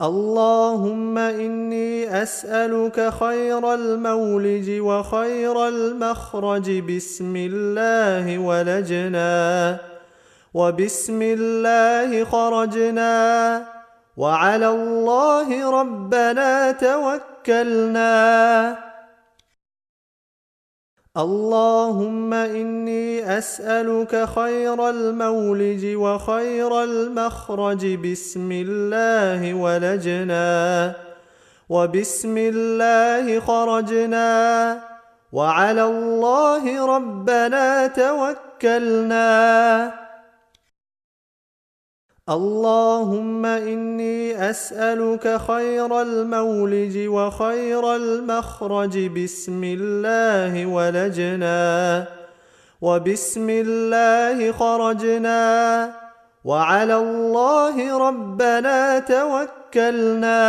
اللهم إني أسألك خير المولج وخير المخرج، بسم الله ولجنا وبسم الله خرجنا، وعلى الله ربنا توكلنا. اللهم إني أسألك خير المولج وخير المخرج، بسم الله ولجنا وبسم الله خرجنا، وعلى الله ربنا توكلنا. اللهم إني أسألك خير المولج وخير المخرج، بسم الله ولجنا وبسم الله خرجنا، وعلى الله ربنا توكلنا.